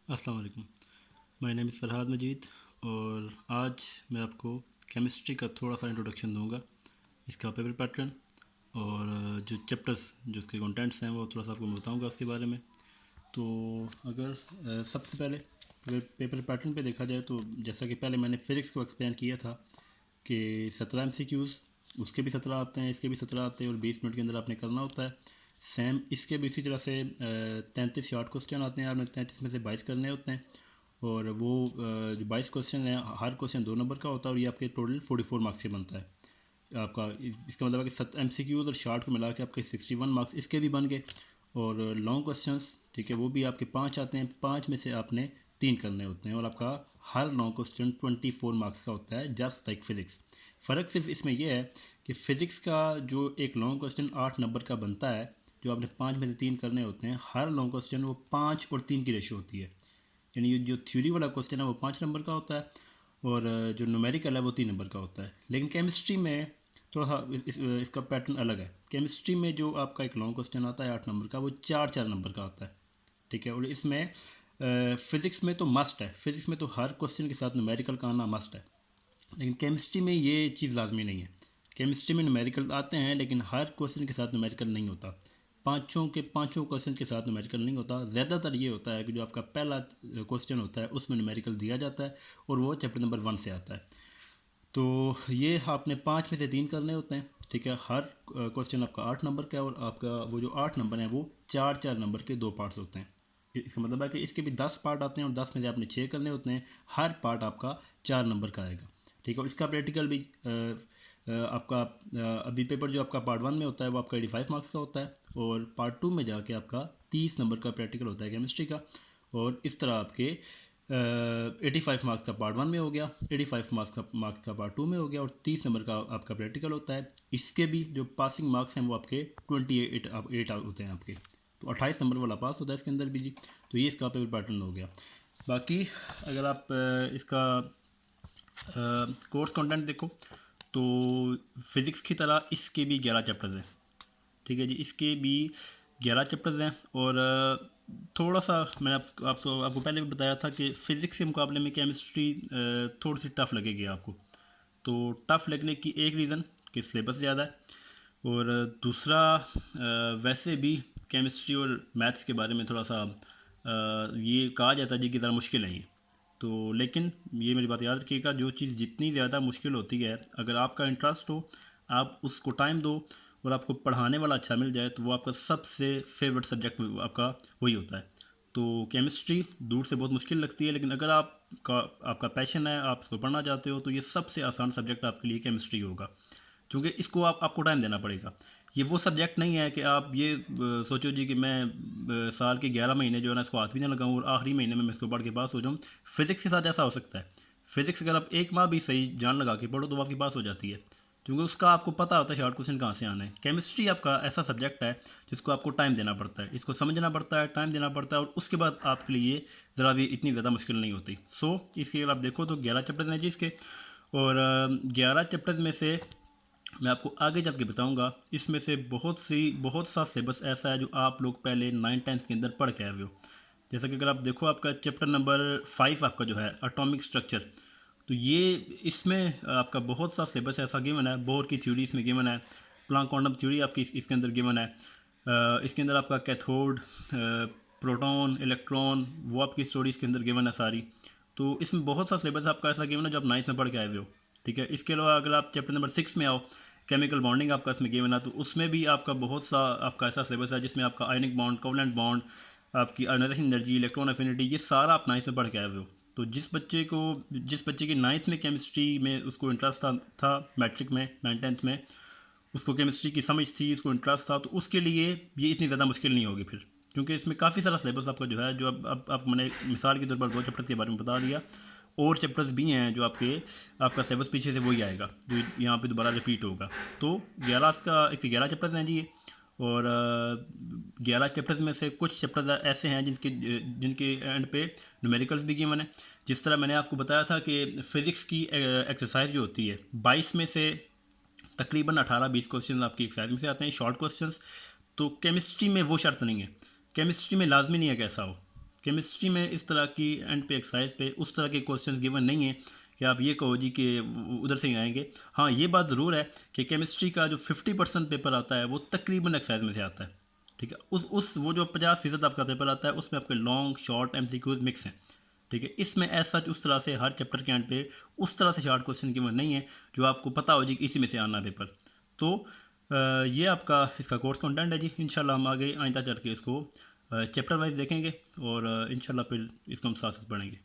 अस्सलाम वालेकुम। My name is Farhad मजीद और आज मैं आपको केमिस्ट्री का थोड़ा सा इंट्रोडक्शन दूंगा, इसका पेपर पैटर्न और जो चैप्टर्स जो उसके कंटेंट्स हैं वो थोड़ा सा आपको मैं बताऊंगा उसके बारे में। तो अगर सबसे पहले अगर पेपर पैटर्न पे देखा जाए तो जैसा कि पहले मैंने फ़िज़िक्स को एक्सप्लेन किया था कि 17 MCQs, उसके भी 17 आते हैं, इसके भी 17 आते हैं और 20 मिनट के अंदर आपने करना होता है। सेम इसके भी इसी तरह से 33 शॉर्ट क्वेश्चन आते हैं, आपने 33 में से 22 करने होते हैं और वो जो 22 क्वेश्चन हैं हर क्वेश्चन 2 नंबर का होता है और ये आपके टोटल 44 मार्क्स से बनता है आपका। इसका मतलब है कि 7 MCQs और शॉर्ट को मिला के आपके 61 मार्क्स इसके भी बन गए। और लॉन्ग क्वेश्चंस, ठीक है, वो भी आपके 5 आते हैं, 5 में से आपने 3 करने होते हैं और आपका हर लॉन्ग क्वेश्चन 24 मार्क्स का होता है, जस्ट लाइक फिज़िक्स। फ़र्क सिर्फ इसमें यह है कि फ़िज़िक्स का जो एक लॉन्ग क्वेश्चन 8 नंबर का बनता है, जो आपने 5 में से 3 करने होते हैं, हर लॉन्ग क्वेश्चन वो 5 और 3 की रेशो होती है। यानी ये जो थ्योरी वाला क्वेश्चन है वो 5 नंबर का होता है और जो न्यूमेरिकल है वो 3 नंबर का होता है। लेकिन केमिस्ट्री में थोड़ा सा इसका पैटर्न अलग है। केमिस्ट्री में जो आपका एक लॉन्ग क्वेश्चन आता है 8 नंबर का, वो 4 4 नंबर का आता है, ठीक है। और इसमें फ़िज़िक्स में तो मस्ट है, फ़िज़िक्स में तो हर क्वेश्चन के साथ न्यूमेरिकल का आना मस्ट है, लेकिन केमिस्ट्री में ये चीज़ लाजमी नहीं है। केमिस्ट्री में न्यूमेरिकल आते हैं लेकिन हर क्वेश्चन के साथ न्यूमेरिकल नहीं होता, पाँचों के पाँचों क्वेश्चन के साथ न्यूमेरिकल नहीं होता। ज़्यादातर ये होता है कि जो आपका पहला क्वेश्चन होता है उसमें न्यूमेरिकल दिया जाता है और वो चैप्टर नंबर 1 से आता है। तो ये आपने 5 में से 3 करने होते हैं, ठीक है। हर क्वेश्चन आपका 8 नंबर का है और आपका वो जो 8 नंबर हैं वो 4 4 नंबर के 2 पार्ट्स होते हैं। इसका मतलब है कि इसके भी 10 पार्ट आते हैं और 10 में से आपने 6 करने होते हैं, हर पार्ट आपका 4 नंबर का आएगा, ठीक है। और इसका प्रैक्टिकल भी आपका अभी पेपर जो आपका पार्ट 1 में होता है वो आपका 85 मार्क्स का होता है और पार्ट 2 में जाके आपका 30 नंबर का प्रैक्टिकल होता है केमिस्ट्री का। और इस तरह आपके 85 मार्क्स का पार्ट 1 में हो गया, 85 मार्क्स का पार्ट 2 में हो गया और 30 नंबर का आपका प्रैक्टिकल होता है। इसके भी जो पासिंग मार्क्स हैं वो आपके 28 होते हैं आपके, तो 28 नंबर वाला पास होता है इसके अंदर भी जी। तो ये इसका पेपर पैटर्न हो गया। बाकी अगर आप इसका कोर्स कंटेंट देखो तो फिज़िक्स की तरह इसके भी 11 चैप्टर्स हैं, ठीक है जी। इसके भी 11 चैप्टर्स हैं और थोड़ा सा मैंने आपको पहले भी बताया था कि फ़िज़िक्स के मुकाबले में केमिस्ट्री थोड़ी सी टफ़ लगेगी आपको। तो टफ़ लगने की एक रीज़न कि सिलेबस ज़्यादा है और दूसरा वैसे भी केमिस्ट्री और मैथ्स के बारे में थोड़ा सा ये कहा जाता है जी कि ज़रा मुश्किल है ये। तो लेकिन ये मेरी बात याद रखिएगा, जो चीज़ जितनी ज़्यादा मुश्किल होती है, अगर आपका इंटरेस्ट हो, आप उसको टाइम दो और आपको पढ़ाने वाला अच्छा मिल जाए तो वो आपका सबसे फेवरेट सब्जेक्ट आपका वही होता है। तो केमिस्ट्री दूर से बहुत मुश्किल लगती है, लेकिन अगर आपका पैशन है, आप इसको पढ़ना चाहते हो, तो ये सबसे आसान सब्जेक्ट आपके लिए केमिस्ट्री होगा, क्योंकि इसको आपको टाइम देना पड़ेगा। ये वो सब्जेक्ट नहीं है कि आप ये सोचो जी कि मैं साल के 11 महीने जो है ना इसको हाथ भी ना लगाऊं और आखिरी महीने में मैं इसको पढ़ के पास हो जाऊं। फिज़िक्स के साथ ऐसा हो सकता है। फिज़िक्स अगर आप एक माह भी सही जान लगा के पढ़ो तो वो आपकी पास हो जाती है, क्योंकि उसका आपको पता होता है शॉर्ट क्वेश्चन कहाँ से आना है। केमिस्ट्री आपका ऐसा सब्जेक्ट है जिसको आपको टाइम देना पड़ता है, इसको समझना पड़ता है, टाइम देना पड़ता है और उसके बाद आपके लिए ज़रा भी इतनी ज़्यादा मुश्किल नहीं होती। सो इसके अगर आप देखो तो 11 चैप्टर हैं जी इसके, और 11 चैप्टर्स में से मैं आपको आगे चल के बताऊँगा, इसमें से बहुत सा सिलेबस ऐसा है जो आप लोग पहले 9 10 के अंदर पढ़ के आए हुए हो। जैसा कि अगर आप देखो आपका चैप्टर नंबर 5 आपका जो है एटॉमिक स्ट्रक्चर, तो ये इसमें आपका बहुत सा सिलेबस ऐसा गिवन है। बोर की थ्योरी इसमें गिवन है, प्लांक क्वांटम थ्योरी आपकी इसके अंदर गिवन है। इसके अंदर आपका कैथोड, प्रोटॉन, इलेक्ट्रॉन, वो आपकी स्टोरी इसके अंदर गिवन है सारी। तो इसमें बहुत सा सिलेबस आपका ऐसा गिवन है जो आप 9th में पढ़ के आए हुए हो, ठीक है। इसके अलावा अगर आप चैप्टर नंबर 6 में आओ, केमिकल बॉन्डिंग आपका इसमें गिवन है, तो उसमें भी आपका बहुत सा आपका ऐसा सिलेबस है जिसमें आपका आयनिक बॉन्ड, कोवलेंट बॉन्ड, आपकी आयोनाइजेशन एनर्जी, इलेक्ट्रॉन एफिनिटी, ये सारा आप 9th में पढ़ के आए हुए हो। तो जिस बच्चे की 9th में केमिस्ट्री में उसको इंटरेस्ट था मैट्रिक में 9 10 में उसको केमिस्ट्री की समझ थी, उसको इंटरेस्ट था, तो उसके लिए ये इतनी ज़्यादा मुश्किल नहीं होगी फिर, क्योंकि इसमें काफ़ी सारा सिलेबस आपका जो है, जो अब मैंने मिसाल के तौर पर 2 चैप्टर के बारे में बता दिया, और चैप्टर्स भी हैं जो आपका सिलेबस पीछे से वही आएगा जो यहाँ पे दोबारा रिपीट होगा। तो 11 चैप्टर्स हैं जी ये, और 11 चैप्टर्स में से कुछ चैप्टर्स ऐसे हैं जिनके एंड पे न्यूमेरिकल्स भी गिवन है। जिस तरह मैंने आपको बताया था कि फ़िज़िक्स की एक्सरसाइज जो होती है 22 में से तकरीबन 18 20 क्वेश्चन आपकी एक्सरसाइज में से आते हैं शॉर्ट क्वेश्चंस। तो केमिस्ट्री में वो शर्त नहीं है, केमिस्ट्री में लाजमी नहीं है कि ऐसा हो। केमिस्ट्री में इस तरह की एंड पे एक्सरसाइज पे उस तरह के क्वेश्चन गिवन नहीं है कि आप ये कहो जी कि उधर से ही आएंगे। हाँ, ये बात ज़रूर है कि केमिस्ट्री का जो 50% पेपर आता है वो तकरीबन एक्सरसाइज में से आता है। ठीक है, उस वो जो 50% आपका पेपर आता है उसमें आपके लॉन्ग शॉर्ट MCQs मिक्स हैं। ठीक है, इसमें ऐसा उस तरह से हर चैप्टर के एंड पे उस तरह से शॉर्ट क्वेश्चन गिवन नहीं है जो आपको पता हो जी कि इसी में से आना पेपर। तो ये आपका इसका कोर्स कंटेंट है जी। इंशाल्लाह हम आगे आइंदा चल के इसको चैप्टर वाइज देखेंगे और इंशाल्लाह फिर इसको हम साथ साथ पढ़ेंगे।